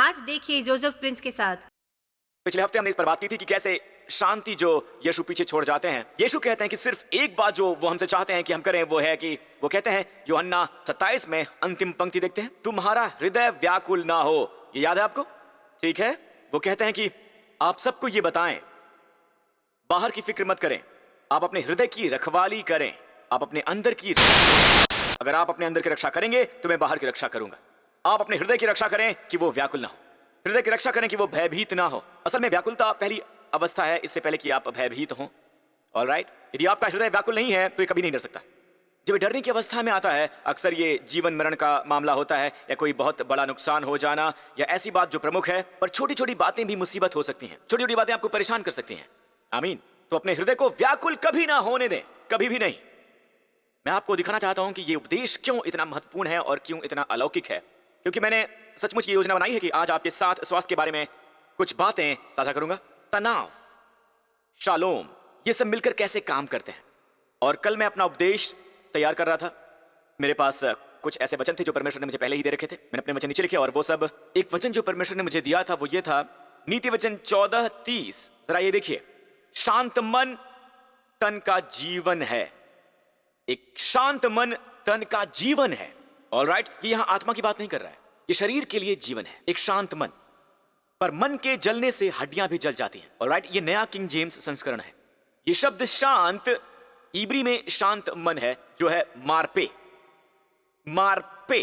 आज देखिए Joseph Prince के साथ। पिछले हफ्ते हमने इस पर बात की थी कि कैसे शांति जो यीशु पीछे छोड़ जाते हैं, यीशु कहते हैं कि सिर्फ एक बात जो वो हमसे चाहते हैं कि हम करें वो है कि वो कहते हैं यूहन्ना 27 में अंतिम पंक्ति देखते हैं, तुम्हारा हृदय व्याकुल ना हो। ये याद है आपको? ठीक है, वो कहते हैं कि आप सबको ये बताएं, बाहर की फिक्र मत करें, आप अपने हृदय की रखवाली करें, आप अपने अंदर की, अगर आप अपने अंदर की रक्षा करेंगे तो मैं बाहर की रक्षा करूंगा। आप अपने हृदय की रक्षा करें कि वो व्याकुल ना हो, हृदय की रक्षा करें कि वो भयभीत ना हो। असल में व्याकुलता पहली अवस्था है, इससे पहले कि आप भयभीत हो। ऑलराइट, यदि आपका हृदय व्याकुल नहीं है तो ये कभी नहीं डर सकता। जब ये डरने की अवस्था में आता है, अक्सर ये जीवन मरण का मामला होता है, या कोई बहुत बड़ा नुकसान हो जाना, या ऐसी बात जो प्रमुख है। पर छोटी छोटी बातें भी मुसीबत हो सकती हैं, छोटी छोटी बातें आपको परेशान कर सकती हैं। आमीन। तो अपने हृदय को व्याकुल कभी ना होने दें, कभी भी नहीं। मैं आपको दिखाना चाहता हूं कि ये उपदेश क्यों इतना महत्वपूर्ण है और क्यों इतना अलौकिक है, क्योंकि मैंने सचमुच ये योजना बनाई है कि आज आपके साथ स्वास्थ्य के बारे में कुछ बातें साझा करूंगा। तनाव, शालोम, ये सब मिलकर कैसे काम करते हैं। और कल मैं अपना उपदेश तैयार कर रहा था, मेरे पास कुछ ऐसे वचन थे जो परमेश्वर ने मुझे पहले ही दे रखे थे। मैंने अपने वचन नीचे लिखे, और वो सब, एक वचन जो परमेश्वर ने मुझे दिया था वो ये था, नीति वचन 14:30। जरा ये देखिए, शांत मन तन का जीवन है। एक शांत मन तन का जीवन है। ऑलराइट, ये यहां आत्मा की बात नहीं कर रहा है, ये शरीर के लिए जीवन है, एक शांत मन। पर मन के जलने से हड्डियां भी जल जाती हैं। ऑलराइट, ये नया किंग जेम्स संस्करण है। ये शब्द शांत, इब्री में शांत मन है जो है मारपे। मारपे,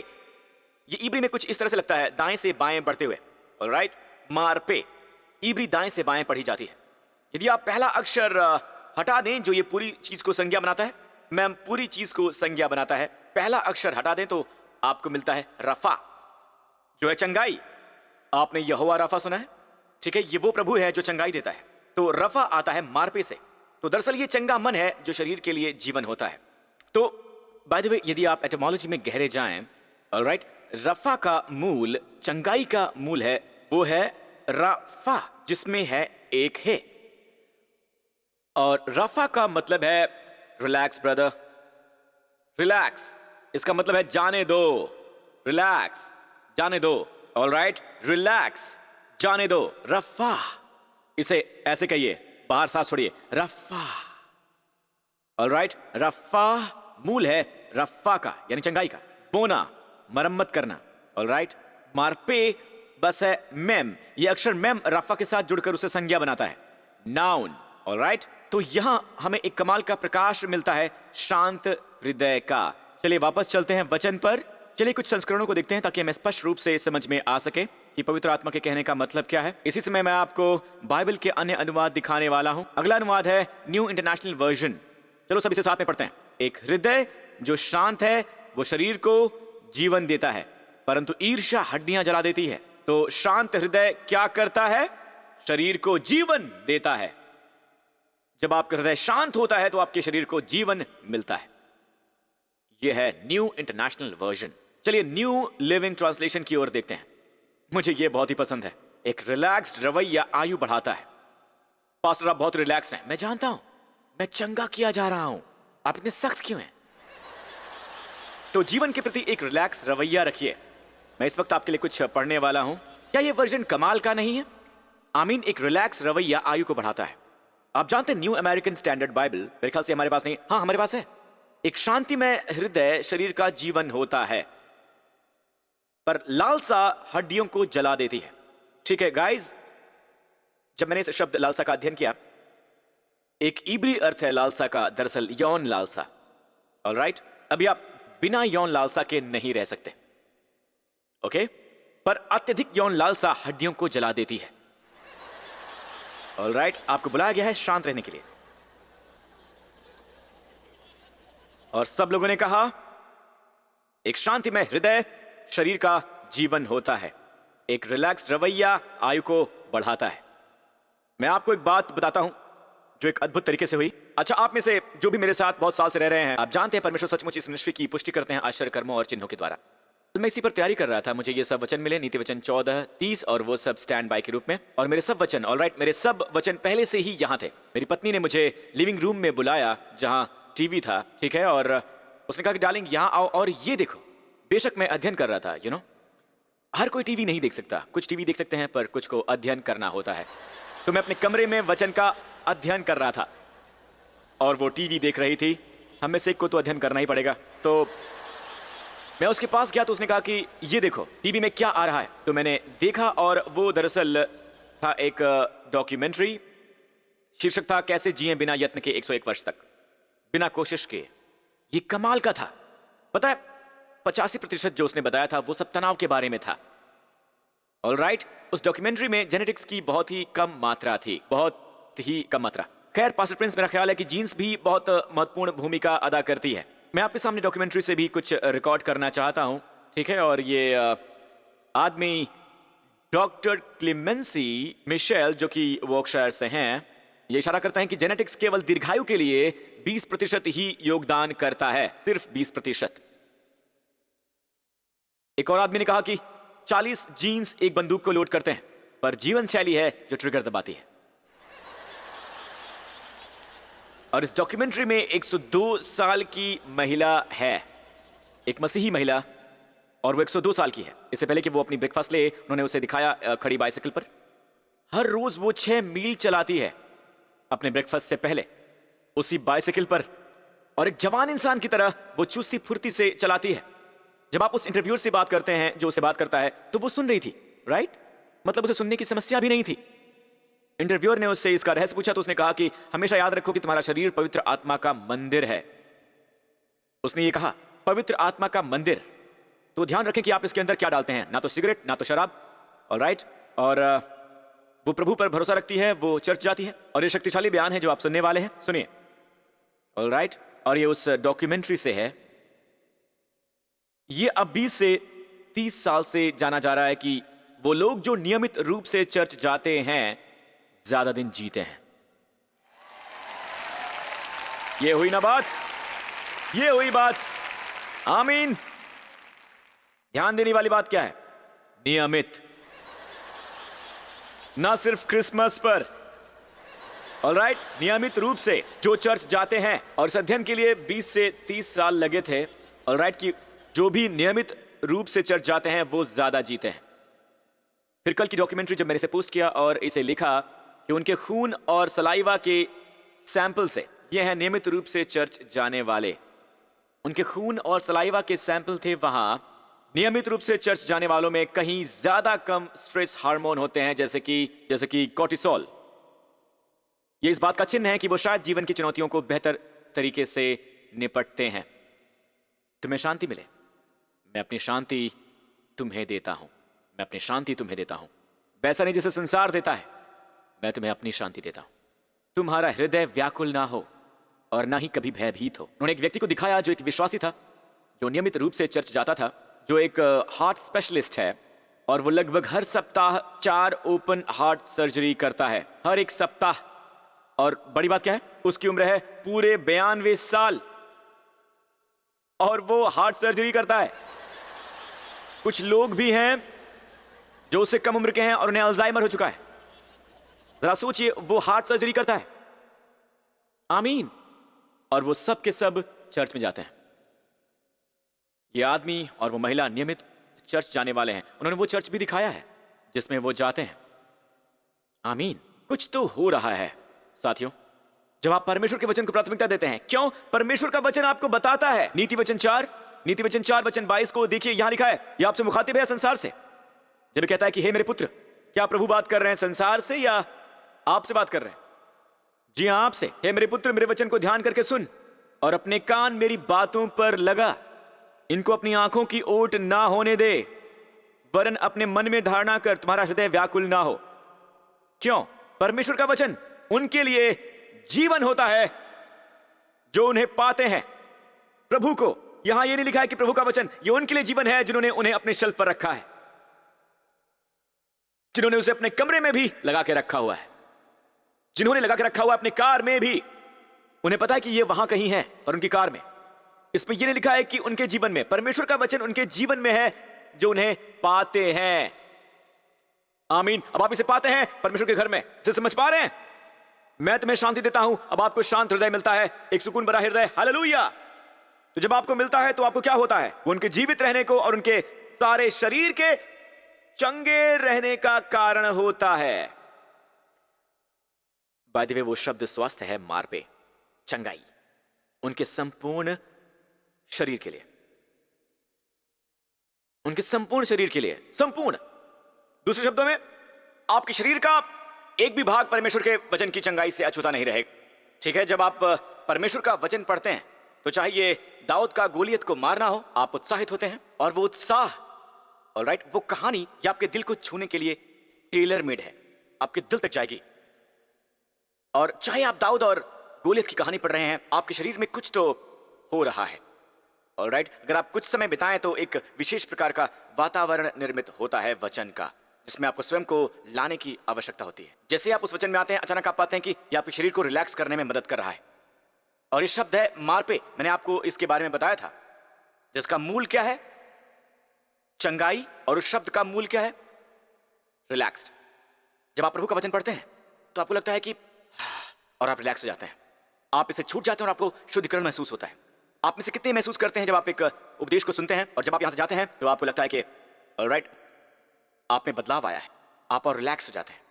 ये इब्री में कुछ इस तरह से लगता है, दाएं से बाएं बढ़ते हुए। ऑलराइट, मारपे, इब्री दाएं से बाएं पढ़ी जाती है। यदि आप पहला अक्षर हटा दें जो ये पूरी चीज को संज्ञा बनाता है, मैम पूरी चीज को संज्ञा बनाता है, पहला अक्षर हटा दें तो आपको मिलता है रफा, जो है चंगाई। आपने यहोवा रफा सुना है? ठीक है, ये वो प्रभु है जो चंगाई देता है। तो रफा आता है मारपे से। तो दरअसल ये चंगा मन है जो शरीर के लिए जीवन होता है। तो बाय द वे, यदि आप एटिमोलॉजी में गहरे जाएं, ऑलराइट, रफा का मूल, चंगाई का मूल है, वो है रफा, जिसमें है एक है। और रफा का मतलब है रिलैक्स ब्रदर, रिलैक्स। इसका मतलब है जाने दो, रिलैक्स, जाने दो। ऑलराइट, रिलैक्स, जाने दो, रफा। इसे ऐसे कहिए, बाहर सांस छोड़िए, रफा। ऑलराइट, रफा मूल है रफा का, यानी चंगाई का। बोना, मरम्मत करना। ऑलराइट, मारपे बस है मेम, ये अक्षर मेम रफा के साथ जुड़कर उसे संज्ञा बनाता है, नाउन। ऑलराइट, तो यहां हमें एक कमाल का प्रकाश मिलता है शांत हृदय का। चलिए वापस चलते हैं वचन पर। चलिए कुछ संस्करणों को देखते हैं ताकि हमें स्पष्ट रूप से समझ में आ सके कि पवित्र आत्मा के कहने का मतलब क्या है। इसी समय मैं आपको बाइबल के अन्य अनुवाद दिखाने वाला हूं। अगला अनुवाद है न्यू इंटरनेशनल वर्जन। चलो सब इसे साथ में पढ़ते हैं। एक हृदय जो शांत है वो शरीर को जीवन देता है, परंतु ईर्ष्या हड्डियां जला देती है। तो शांत हृदय क्या करता है? शरीर को जीवन देता है। जब आपका हृदय शांत होता है तो आपके शरीर को जीवन मिलता है। यह है न्यू इंटरनेशनल वर्जन। चलिए न्यू लिविंग ट्रांसलेशन की ओर देखते हैं। मुझे यह बहुत ही पसंद है। एक रिलैक्स्ड रवैया आयु बढ़ाता है। पास्टर आप बहुत रिलैक्स हैं, मैं जानता हूं, मैं चंगा किया जा रहा हूं, आप इतने सख्त क्यों हैं? तो जीवन के प्रति एक रिलैक्स रवैया रखिए। मैं इस वक्त आपके लिए कुछ पढ़ने वाला हूं। क्या यह वर्जन कमाल का नहीं है? आमीन। एक रिलैक्स रवैया आयु को बढ़ाता है। आप जानते हैं न्यू अमेरिकन स्टैंडर्ड बाइबल, मेरे ख्याल से हमारे पास नहीं, हाँ हमारे पास है। एक शांतिमय हृदय शरीर का जीवन होता है, पर लालसा हड्डियों को जला देती है। ठीक है गाइस, जब मैंने इस शब्द लालसा का अध्ययन किया, एक इब्री अर्थ है लालसा का, दरअसल यौन लालसा। ऑलराइट, अभी आप बिना यौन लालसा के नहीं रह सकते, ओके? पर अत्यधिक यौन लालसा हड्डियों को जला देती है। ऑलराइट, आपको बुलाया गया है शांत रहने के लिए। और सब लोगों ने कहा एक शांतिमय हृदय शरीर का जीवन होता है। एक रिलैक्स रवैया आयु को बढ़ाता है। मैं आपको एक बात बताता हूं जो एक अद्भुत तरीके से हुई। अच्छा, आप में से जो भी मेरे साथ बहुत साल से रह रहे हैं, आप जानते हैं परमेश्वर सचमुच इस मिनिस्ट्री की पुष्टि करते हैं आश्चर्य कर्मों और चिन्हों के द्वारा। तो मैं इसी पर तैयारी कर रहा था। मुझे ये सब वचन मिले, नीति वचन 14:30, और वो सब स्टैंड बाय के रूप में। और मेरे सब वचन, ऑलराइट, मेरे सब वचन पहले से ही यहां थे। मेरी पत्नी ने मुझे लिविंग रूम में बुलाया जहां टीवी था, ठीक है, और उसने कहा कि डार्लिंग यहां आओ और ये देखो। बेशक मैं अध्ययन कर रहा था, हर कोई टीवी नहीं देख सकता, कुछ टीवी देख सकते हैं पर कुछ को अध्ययन करना होता है। तो मैं अपने कमरे में वचन का अध्ययन कर रहा था और वो टीवी देख रही थी। हम में से एक को तो अध्ययन करना ही पड़ेगा। तो मैं उसके पास गया तो उसने कहा कि ये देखो टीवी में क्या आ रहा है। तो मैंने देखा और वो दरअसल था एक डॉक्यूमेंट्री। शीर्षक था कैसे जिए बिना यत्न के 101 वर्ष तक, बिना कोशिश के। ये कमाल का था। पता है 85% जो उसने बताया था वो सब तनाव के बारे में था। ऑलराइट, उस डॉक्यूमेंट्री में जेनेटिक्स की बहुत ही कम मात्रा थी, बहुत ही कम मात्रा। खैर पास्टर प्रिंस, मेरा ख्याल है कि जीन्स भी बहुत महत्वपूर्ण भूमिका अदा करती है। मैं आपके सामने डॉक्यूमेंट्री से भी कुछ रिकॉर्ड करना चाहता हूं, ठीक है। और ये आदमी डॉक्टर क्लेमेंसी मिशेल जो कि वॉर्कशायर से हैं, ये इशारा करता है कि जेनेटिक्स केवल दीर्घायु के लिए 20% ही योगदान करता है, सिर्फ 20%। एक और आदमी ने कहा कि 40 जीन्स एक बंदूक को लोड करते हैं, पर जीवन शैली है जो ट्रिगर दबाती है। और इस डॉक्यूमेंट्री में 102 साल की महिला है, एक मसीही महिला, और वो 102 साल की है। इससे पहले कि वो अपनी ब्रेकफास्ट ले, उन्होंने उसे दिखाया खड़ी बाइसिकल पर। हर रोज वो 6 मील चलाती है अपने ब्रेकफास्ट से पहले उसी बाइसिकल पर, और एक जवान इंसान की तरह वो चुस्ती फुर्ती से चलाती है। जब आप उस इंटरव्यूअर से बात करते हैं जो उसे बात करता है, तो वो सुन रही थी, राइट? मतलब उसे सुनने की समस्या भी नहीं थी। इंटरव्यूअर ने उससे इसका रहस्य पूछा तो उसने कहा कि हमेशा याद रखो कि तुम्हारा शरीर पवित्र आत्मा का मंदिर है। उसने ये कहा, पवित्र आत्मा का मंदिर, तो ध्यान रखें कि आप इसके अंदर क्या डालते हैं, ना तो सिगरेट ना तो शराब। ऑलराइट, और वो प्रभु पर भरोसा रखती है, वो चर्च जाती है। और ये शक्तिशाली बयान है जो आप सुनने वाले हैं, सुनिए। ऑलराइट, और ये उस डॉक्यूमेंट्री से है। ये अब 20 से 30 साल से जाना जा रहा है कि वो लोग जो नियमित रूप से चर्च जाते हैं ज्यादा दिन जीते हैं। ये हुई ना बात, ये हुई बात। आमीन। ध्यान देने वाली बात क्या है? नियमित, ना सिर्फ क्रिसमस पर। ऑलराइट, नियमित रूप से जो चर्च जाते हैं। और इस अध्ययन के लिए 20 से 30 साल लगे थे। ऑलराइट, कि जो भी नियमित रूप से चर्च जाते हैं वो ज्यादा जीते हैं। फिर कल की डॉक्यूमेंट्री जब मैंने इसे पोस्ट किया और इसे लिखा कि उनके खून और सलाइवा के सैंपल से, ये हैं नियमित रूप से चर्च जाने वाले, उनके खून और सलाइवा के सैंपल थे, वहां नियमित रूप से चर्च जाने वालों में कहीं ज्यादा कम स्ट्रेस हार्मोन होते हैं, जैसे कि कॉर्टिसोल। ये इस बात का चिन्ह है कि वो शायद जीवन की चुनौतियों को बेहतर तरीके से निपटते हैं। तुम्हें शांति मिले, मैं अपनी शांति तुम्हें देता हूं, मैं अपनी शांति तुम्हें देता हूं। वैसा नहीं जैसे संसार देता है, मैं तुम्हें अपनी शांति देता हूं। तुम्हारा हृदय व्याकुल ना हो और ना ही कभी भयभीत हो। उन्होंने एक व्यक्ति को दिखाया जो एक विश्वासी था, जो नियमित रूप से चर्च जाता था, जो एक हार्ट स्पेशलिस्ट है, और वो लगभग हर सप्ताह 4 ओपन हार्ट सर्जरी करता है, हर एक सप्ताह। और बड़ी बात क्या है, उसकी उम्र है पूरे 92 साल और वो हार्ट सर्जरी करता है। कुछ लोग भी हैं जो उससे कम उम्र के हैं और उन्हें अल्जाइमर हो चुका है। जरा सोचिए, वो हार्ट सर्जरी करता है। आमीन। और वो सब के सब चर्च में जाते हैं। ये आदमी और वो महिला नियमित चर्च जाने वाले हैं। उन्होंने वो चर्च भी दिखाया है जिसमें वो जाते हैं। आमीन। कुछ तो हो रहा है साथियों, जब आप परमेश्वर के वचन को प्राथमिकता देते हैं। क्यों? परमेश्वर का वचन आपको बताता है। नीति वचन 4 वचन 22 को देखिए, यहां लिखा है, ये आपसे मुखातिब है संसार से। जब कहता है कि हे मेरे पुत्र, क्या प्रभु बात कर रहे हैं संसार से या आपसे बात कर रहे हैं? जी हां, आपसे। हे मेरे पुत्र, मेरे वचन को ध्यान करके सुन और अपने कान मेरी बातों पर लगा। इनको अपनी आंखों की ओट ना होने दे, वरन अपने मन में धारणा कर, तुम्हारा हृदय व्याकुल ना हो। क्यों? परमेश्वर का वचन उनके लिए जीवन होता है जो उन्हें पाते हैं प्रभु को। यहां यह नहीं लिखा है कि प्रभु का वचन ये उनके लिए जीवन है जिन्होंने उन्हें अपने शेल्फ पर रखा है, जिन्होंने उसे अपने कमरे में भी लगा के रखा हुआ है, जिन्होंने लगा के रखा हुआ अपनी कार में भी। उन्हें पता है कि ये वहां कहीं है, पर उनकी कार में। इसमें यह नहीं लिखा है कि उनके जीवन में, परमेश्वर का वचन उनके जीवन में है जो उन्हें पाते हैं। आमीन। अब आप इसे पाते हैं परमेश्वर के घर में, इसे समझ पा रहे हैं? मैं तुम्हें शांति देता हूं। अब आपको शांत हृदय मिलता है, एक सुकून भरा हृदय। हालेलुया। तो जब आपको मिलता है तो आपको क्या होता है? वो उनके जीवित रहने को और उनके सारे शरीर के चंगे रहने का कारण होता है। बाय द वे वो शब्द स्वास्थ्य है मार्पे, चंगाई, उनके संपूर्ण शरीर के लिए, उनके संपूर्ण शरीर के लिए, संपूर्ण। दूसरे शब्दों में आपके शरीर का एक भी भाग परमेश्वर के वचन की चंगाई से अछूता नहीं रहेगा। ठीक है, जब आप परमेश्वर का वचन पढ़ते हैं तो चाहे ये दाऊद का गोलियत को मारना हो, आप उत्साहित होते हैं, और वो उत्साह, ऑलराइट, वो कहानी ये आपके दिल को छूने के लिए टेलर मेड है, आपके दिल तक जाएगी। और चाहे आप दाऊद और गोलियत की कहानी पढ़ रहे हैं, आपके शरीर में कुछ तो हो रहा है, ऑलराइट। अगर आप कुछ समय बिताएं तो एक विशेष प्रकार का वातावरण निर्मित होता है वचन का, जिसमें आपको स्वयं को लाने की आवश्यकता होती है। जैसे आप उस वचन में आते हैं, अचानक आप पाते हैं कि यह आपके शरीर को रिलैक्स करने में मदद कर रहा है। और ये शब्द है मार्पे, मैंने आपको इसके बारे में बताया था, जिसका मूल क्या है, चंगाई, और उस शब्द का मूल क्या है, रिलैक्स्ड। जब आप प्रभु का वचन पढ़ते हैं तो आपको लगता है कि और आप रिलैक्स हो जाते हैं, आप इसे छूट जाते हैं और आपको शुद्धिकरण महसूस होता है। आप में से कितने महसूस करते हैं जब आप एक उपदेश को सुनते हैं और जब आप यहां से जाते हैं तो आपको लगता है कि ऑलराइट, आप में बदलाव आया है, आप और रिलैक्स हो जाते हैं,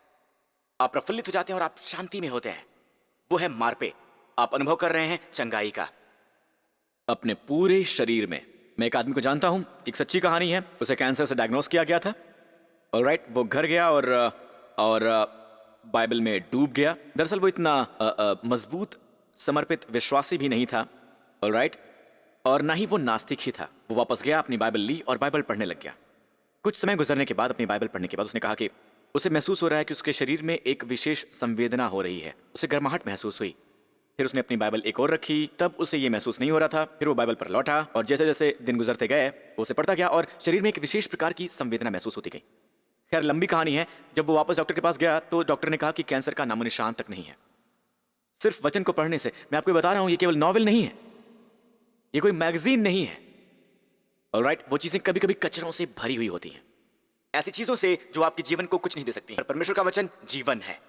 आप प्रफुल्लित हो जाते हैं और आप शांति में होते हैं। वो है मार्पे, आप अनुभव कर रहे हैं चंगाई का अपने पूरे शरीर में। मैं एक आदमी को जानता हूं, एक सच्ची कहानी है, उसे कैंसर से डायग्नोस किया गया था, ऑलराइट। वो घर गया और बाइबल में डूब गया। दरअसल वो इतना मजबूत समर्पित विश्वासी भी नहीं था, ऑलराइट, और ना ही वो नास्तिक ही था। वो वापस गया, अपनी बाइबल ली और बाइबल पढ़ने लग गया। कुछ समय गुजरने के बाद, अपनी बाइबल पढ़ने के बाद, उसने कहा कि उसे महसूस हो रहा है कि उसके शरीर में एक विशेष संवेदना हो रही है। उसे गर्माहट महसूस हुई। फिर उसने अपनी बाइबल एक और रखी, तब उसे ये महसूस नहीं हो रहा था। फिर वो बाइबल पर लौटा और जैसे जैसे दिन गुजरते गए वो उसे पढ़ता गया और शरीर में एक विशेष प्रकार की संवेदना महसूस होती गई। खैर, लंबी कहानी है। जब वो वापस डॉक्टर के पास गया तो डॉक्टर ने कहा कि कैंसर का नामो निशान तक नहीं है। सिर्फ वचन को पढ़ने से, मैं आपको बता रहा हूं, ये केवल नॉवेल नहीं है, ये कोई मैगजीन नहीं है, ऑलराइट। वो चीजें कभी कभी कचरों से भरी हुई होती हैं, ऐसी चीजों से जो आपके जीवन को कुछ नहीं दे सकती। परमेश्वर का वचन जीवन है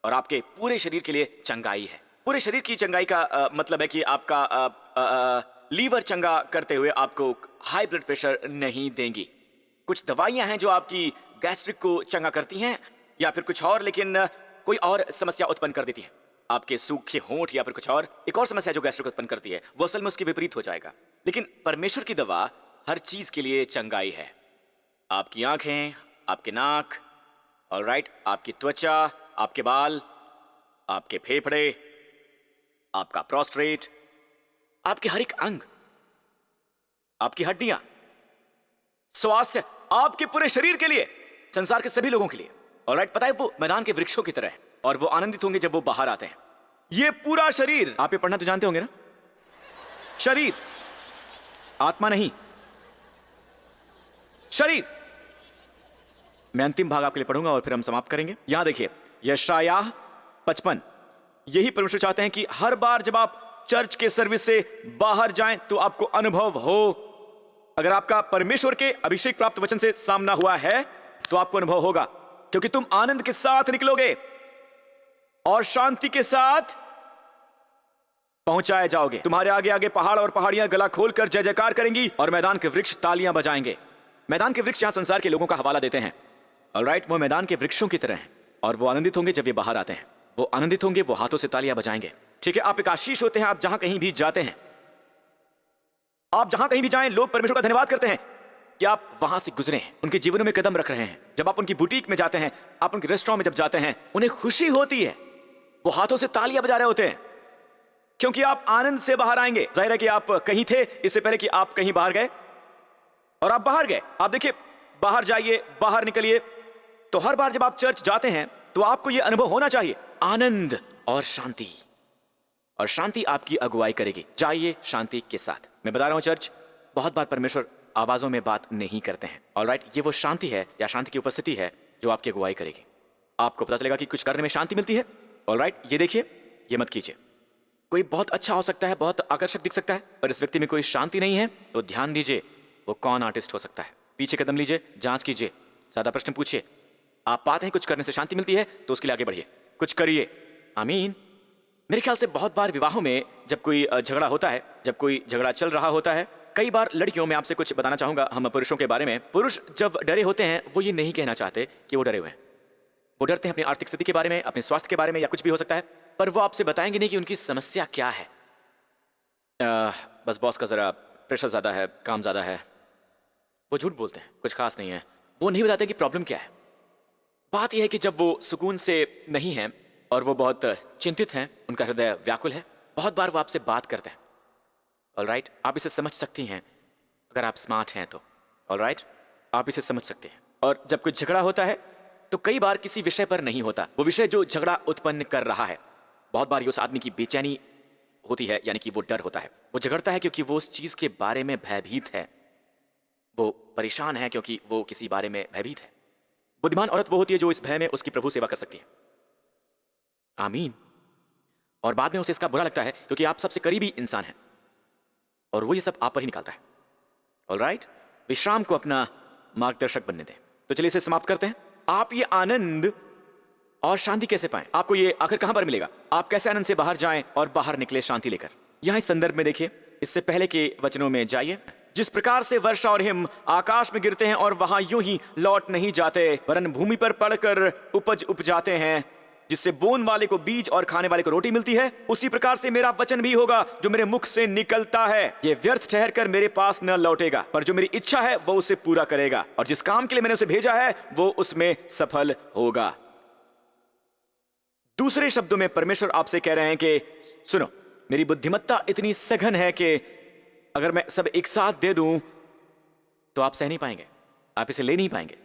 और आपके पूरे शरीर के लिए चंगाई है। पूरे शरीर की चंगाई का मतलब है कि आपका लीवर चंगा करते हुए आपको हाई ब्लड प्रेशर नहीं देंगी। कुछ दवाइयां हैं जो आपकी गैस्ट्रिक को चंगा करती हैं या फिर कुछ और, लेकिन कोई और समस्या उत्पन्न कर देती है, आपके सूखे होंठ या फिर कुछ और। एक और समस्या जो गैस्ट्रिक उत्पन्न करती है वो असल में उसके विपरीत हो जाएगा। लेकिन परमेश्वर की दवा हर चीज के लिए चंगाई है। आपकी आंखें, आपके नाक, ऑलराइट, आपकी त्वचा, आपके बाल, आपके फेफड़े, आपका प्रोस्टेट, आपके हर एक अंग, आपकी हड्डियां, स्वास्थ्य आपके पूरे शरीर के लिए, संसार के सभी लोगों के लिए, ऑलराइट। पता है, वो मैदान के वृक्षों की तरह है और वो आनंदित होंगे जब वो बाहर आते हैं। ये पूरा शरीर, आप ये पढ़ना तो जानते होंगे ना, शरीर, आत्मा नहीं, शरीर। मैं अंतिम भाग आपके लिए पढ़ूंगा और फिर हम समाप्त करेंगे। यहां देखिए, यशायाह 55। यही परमेश्वर चाहते हैं कि हर बार जब आप चर्च के सर्विस से बाहर जाएं तो आपको अनुभव हो। अगर आपका परमेश्वर के अभिषेक प्राप्त वचन से सामना हुआ है तो आपको अनुभव होगा, क्योंकि तुम आनंद के साथ निकलोगे और शांति के साथ पहुंचाए जाओगे। तुम्हारे आगे आगे पहाड़ और पहाड़ियां गला खोलकर जय जयकार करेंगी और मैदान के वृक्ष तालियां बजाएंगे। मैदान के वृक्ष यहां संसार के लोगों का हवाला देते हैं, ऑलराइट। वो मैदान के वृक्षों की तरह हैं और वो आनंदित होंगे जब ये बाहर आते हैं। वो आनंदित होंगे, वो हाथों से तालियां बजाएंगे। ठीक है, आप एक आशीष होते हैं। आप जहां कहीं भी जाते हैं, आप जहां कहीं भी जाएं, लोग परमेश्वर का धन्यवाद करते हैं कि आप वहां से गुजरे हैं, उनके जीवनों में कदम रख रहे हैं। जब आप उनकी बुटीक में जाते हैं, आप उनके रेस्टोरेंट में जब जाते हैं, उन्हें खुशी होती है, वो हाथों से तालियां बजा रहे होते हैं, क्योंकि आप आनंद से बाहर आएंगे। जाहिर है कि आप कहीं थे इससे पहले कि आप कहीं बाहर गए, और आप बाहर गए। आप देखिए, बाहर जाइए, बाहर निकलिए, तो हर बार जब आप चर्च जाते हैं तो आपको यह अनुभव होना चाहिए, आनंद और शांति। और शांति आपकी अगुवाई करेगी। जाइए शांति के साथ। मैं बता रहा हूं, चर्च बहुत बार परमेश्वर आवाजों में बात नहीं करते हैं, ऑलराइट। ये वो शांति है या शांति की उपस्थिति है जो आपकी अगुवाई करेगी। आपको पता चलेगा कि कुछ करने में शांति मिलती है, ऑलराइट। ये देखिए, ये मत कीजिए। कोई बहुत अच्छा हो सकता है, बहुत आकर्षक दिख सकता है, पर इस व्यक्ति में कोई शांति नहीं है, तो ध्यान दीजिए वो कौन आर्टिस्ट हो सकता है। पीछे कदम लीजिए, जांच कीजिए, ज्यादा प्रश्न पूछिए। आप पाते हैं कुछ करने से शांति मिलती है तो उसके लिए आगे बढ़िए, कुछ करिए। आमीन। मेरे ख्याल से बहुत बार विवाहों में जब कोई झगड़ा होता है, जब कोई झगड़ा चल रहा होता है, कई बार लड़कियों में आपसे कुछ बताना चाहूंगा हम पुरुषों के बारे में। पुरुष जब डरे होते हैं वो ये नहीं कहना चाहते कि वो डरे हुए हैं। वो डरते हैं अपनी आर्थिक स्थिति के बारे में, अपने स्वास्थ्य के बारे में, या कुछ भी हो सकता है, पर वो आपसे बताएंगे नहीं कि उनकी समस्या क्या है। बस बॉस का जरा प्रेशर ज्यादा है, काम ज्यादा है। वो झूठ बोलते हैं, कुछ खास नहीं है। वो नहीं बताते कि प्रॉब्लम क्या है। बात यह है कि जब वो सुकून से नहीं है और वो बहुत चिंतित हैं, उनका हृदय व्याकुल है, बहुत बार वो आपसे बात करते हैं। ऑलराइट, आप इसे समझ सकती हैं अगर आप स्मार्ट हैं तो। ऑलराइट, आप इसे समझ सकते हैं। और जब कोई झगड़ा होता है तो कई बार किसी विषय पर नहीं होता, वो विषय जो झगड़ा उत्पन्न कर रहा है। बहुत बार उस आदमी की बेचैनी होती है, यानी कि वो डर होता है। वो झगड़ता है क्योंकि वो उस चीज के बारे में भयभीत है। वो परेशान है क्योंकि वो किसी बारे में भयभीत है। बुद्धिमान औरत वो होती है जो इस भय में उसकी प्रभु सेवा कर सकती है। आमीन। और बाद में उसे इसका बुरा लगता है क्योंकि आप सबसे करीबी इंसान हैं और वो ये सब आप पर ही निकालता है। ऑलराइट, विश्राम को अपना मार्गदर्शक बनने दें। तो चलिए इसे समाप्त करते हैं। आप ये आनंद और शांति कैसे पाएं? आपको ये आखिर कहां पर मिलेगा? आप कैसे आनंद से बाहर जाएं और बाहर निकले शांति लेकर? यहां इस संदर्भ में देखिए, इससे पहले के वचनों में जाइए। जिस प्रकार से वर्षा और हिम आकाश में गिरते हैं और वहां यूं ही लौट नहीं जाते, वरन भूमि पर पड़कर उपज उपजाते हैं, जिससे बोने वाले को बीज और खाने वाले को रोटी मिलती है, उसी प्रकार से मेरा वचन भी होगा जो मेरे मुख से निकलता है। ये व्यर्थ ठहर कर मेरे पास न लौटेगा, पर जो मेरी इच्छा है वो उसे पूरा करेगा, और जिस काम के लिए मैंने उसे भेजा है वो उसमें सफल होगा। दूसरे शब्दों में परमेश्वर आपसे कह रहे हैं कि सुनो, मेरी बुद्धिमत्ता इतनी सघन है कि अगर मैं सब एक साथ दे दूं तो आप सह नहीं पाएंगे, आप इसे ले नहीं पाएंगे।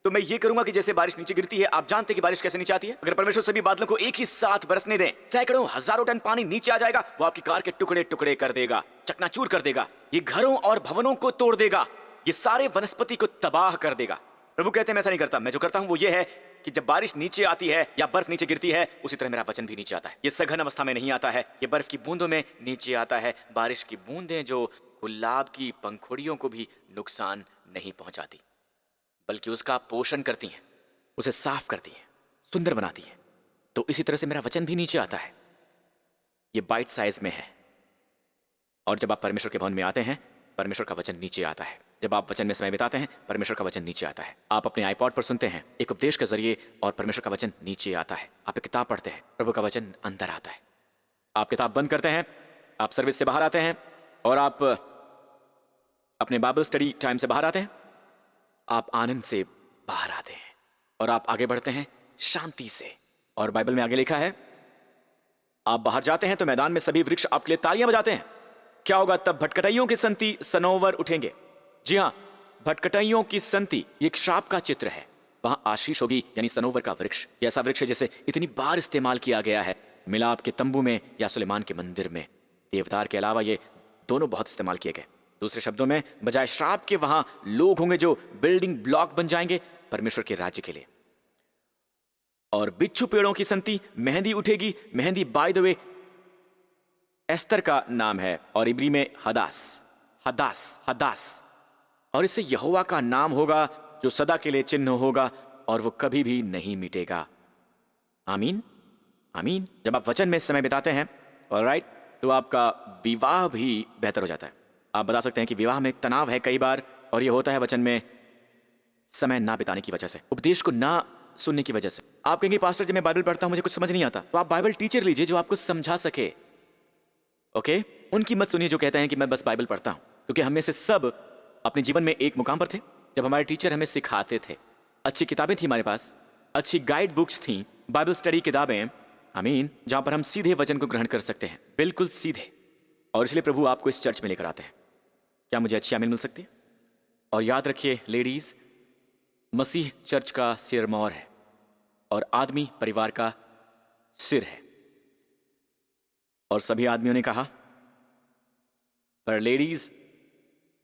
तो मैं ये करूंगा कि जैसे बारिश नीचे गिरती है, आप जानते हैं कि बारिश कैसे नीचे आती है। अगर परमेश्वर सभी बादलों को एक ही साथ बरसने दें, सैकड़ों हजारों टन पानी नीचे आ जाएगा। वो आपकी कार के टुकड़े टुकड़े कर देगा, चकनाचूर कर देगा। ये घरों और भवनों को तोड़ देगा, ये सारे वनस्पति को तबाह कर देगा। प्रभु कहते हैं मैं ऐसा नहीं करता। मैं जो करता हूं वो ये है कि जब बारिश नीचे आती है या बर्फ नीचे गिरती है, उसी तरह मेरा वचन भी नीचे आता है। ये सघन अवस्था में नहीं आता है, ये बर्फ की बूंदों में नीचे आता है। बारिश की बूंदें जो गुलाब की पंखुड़ियों को भी नुकसान नहीं पहुंचाती, बल्कि उसका पोषण करती हैं, उसे साफ करती हैं, सुंदर बनाती हैं। तो इसी तरह से मेरा वचन भी नीचे आता है। ये बाइट साइज में है। और जब आप परमेश्वर के भवन में आते हैं, परमेश्वर का वचन नीचे आता है। जब आप वचन में समय बिताते हैं, परमेश्वर का वचन नीचे आता है। आप अपने आईपॉड पर सुनते हैं एक उपदेश के जरिए, और परमेश्वर का वचन नीचे आता है। आप एक किताब पढ़ते हैं, प्रभु का वचन अंदर आता है। आप किताब बंद करते हैं, आप सर्विस से बाहर आते हैं, और आप अपने बाइबल स्टडी टाइम से बाहर आते हैं, आप आनंद से बाहर आते हैं, और आप आगे बढ़ते हैं शांति से। और बाइबल में आगे लिखा है, आप बाहर जाते हैं तो मैदान में सभी वृक्ष आपके लिए तालियां बजाते हैं। क्या होगा तब? भटकटाइयों की संति सनोवर उठेंगे। जी हां, भटकटाइयों की संति एक श्राप का चित्र है। वहां आशीष होगी, यानी सनोवर का वृक्ष। ऐसा वृक्ष है जिसे इतनी बार इस्तेमाल किया गया है, मिलाप के तंबू में या सुलेमान के मंदिर में। देवदार के अलावा ये दोनों बहुत इस्तेमाल किए गए। दूसरे शब्दों में, बजाय श्राप के वहां लोग होंगे जो बिल्डिंग ब्लॉक बन जाएंगे परमेश्वर के राज्य के लिए। और बिच्छू पेड़ों की संति मेहंदी उठेगी। Mehndi by the way Esther का नाम है, और इब्री में हदास, हदास, हदास। और इससे यहोवा का नाम होगा जो सदा के लिए चिन्ह होगा, और वो कभी भी नहीं मिटेगा। आमीन, आमीन। जब आप वचन में समय बिताते हैं, ऑलराइट, तो आपका विवाह भी बेहतर हो जाता है। आप बता सकते हैं कि विवाह में तनाव है कई बार, और ये होता है वचन में समय ना बिताने की वजह से, उपदेश को ना सुनने की वजह से। आप कहेंगे पास्टर जब मैं बाइबल पढ़ता हूं मुझे कुछ समझ नहीं आता, तो आप बाइबल टीचर लीजिए जो आपको समझा सके। ओके, उनकी मत सुनिए जो कहते हैं कि मैं बस बाइबल पढ़ता हूं, क्योंकि हम में से सब अपने जीवन में एक मुकाम पर थे जब हमारे टीचर हमें सिखाते थे। अच्छी किताबें थी हमारे पास, अच्छी गाइड बुक्स थी, बाइबल स्टडी किताबें, आमीन, जहां पर हम सीधे वचन को ग्रहण कर सकते हैं, बिल्कुल सीधे। और इसलिए प्रभु आपको इस चर्च में लेकर आते हैं। क्या मुझे अच्छी आमीन मिल सकती है? और याद रखिए लेडीज, मसीह चर्च का सिरमौर है और आदमी परिवार का सिर है। और सभी आदमियों ने कहा, पर लेडीज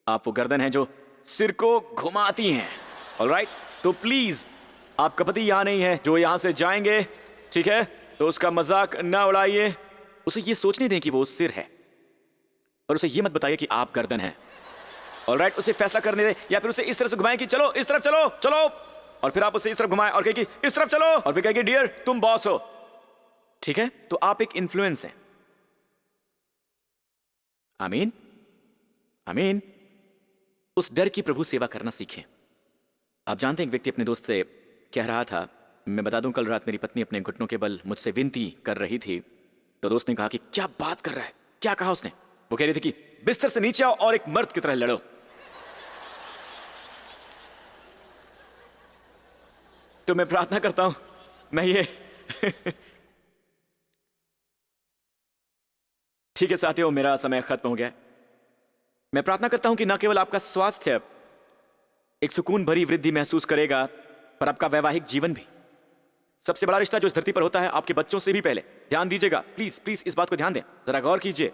आप वो गर्दन है जो सिर को घुमाती हैं। ऑलराइट, तो प्लीज आपका पति यहां नहीं है जो यहां से जाएंगे, ठीक है? तो उसका मजाक ना उड़ाइए। उसे ये सोचने दें कि वो सिर है, और उसे ये मत बताइए कि आप गर्दन हैं। ऑलराइट, उसे फैसला करने दें, या फिर उसे इस तरह से घुमाएं कि चलो इस तरफ चलो चलो, और फिर आप उसे इस तरफ घुमाएं और कहें कि इस तरफ चलो, और फिर कहें डियर तुम बॉस हो, ठीक है? तो आप एक इन्फ्लुएंस हैं। आमीन, आमीन। उस डर की प्रभु सेवा करना सीखें। आप जानते हैं एक व्यक्ति अपने दोस्त से कह रहा था, मैं बता दूं, कल रात मेरी पत्नी अपने घुटनों के बल मुझसे विनती कर रही थी। तो दोस्त ने कहा कि क्या बात कर रहा है, क्या कहा उसने? वो कह रही थी कि बिस्तर से नीचे आओ और एक मर्द की तरह लड़ो। तो मैं प्रार्थना करता हूं, मैं ये ठीक है साथियों, मेरा समय खत्म हो गया है। मैं प्रार्थना करता हूं कि न केवल आपका स्वास्थ्य एक सुकून भरी वृद्धि महसूस करेगा, पर आपका वैवाहिक जीवन भी। सबसे बड़ा रिश्ता जो इस धरती पर होता है, आपके बच्चों से भी पहले। ध्यान दीजिएगा, प्लीज प्लीज इस बात को ध्यान दें, जरा गौर कीजिए।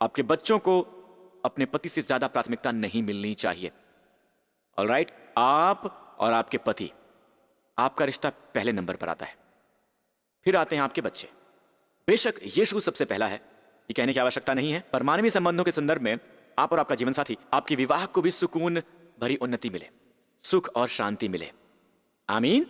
आपके बच्चों को अपने पति से ज्यादा प्राथमिकता नहीं मिलनी चाहिए। ऑलराइट, आप और आपके पति, आपका रिश्ता पहले नंबर पर आता है, फिर आते हैं आपके बच्चे। बेशक यीशु सबसे पहला है, ये कहने की आवश्यकता नहीं है, पर मानवीय संबंधों के संदर्भ में आप और आपका जीवन साथी, आपके विवाह को भी सुकून भरी उन्नति मिले, सुख और शांति मिले। आमीन।